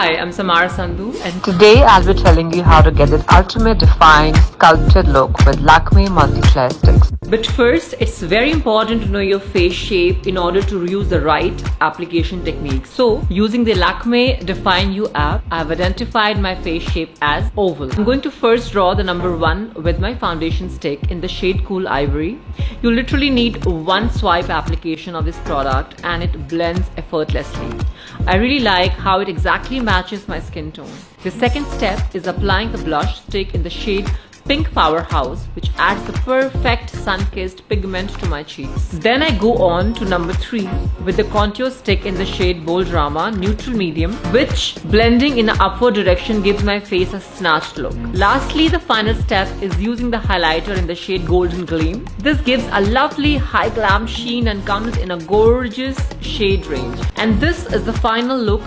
Hi, I'm Samaira Sandhu and Today I'll be telling you how to get this ultimate defined sculpted look with Lakme Multislayer Sticks. But first, it's very important to know your face shape in order to use the right application techniques. So, using the Lakme DefineU app, I've identified my face shape as oval. I'm going to first draw the number 1 with my foundation stick in the shade Cool Ivory. You literally need one swipe application of this product and it blends effortlessly. I really like how it exactly matches my skin tone. The second step is applying the blush stick in the shade Pink Powerhouse, which adds the perfect sun-kissed pigment to my cheeks. Then I go on to number 3 with the contour stick in the shade Bold Drama Neutral Medium, which blending in an upward direction gives my face a snatched look. Lastly, the final step is using the highlighter in the shade Golden Gleam. This gives a lovely high glam sheen and comes in a gorgeous shade range. And this is the final look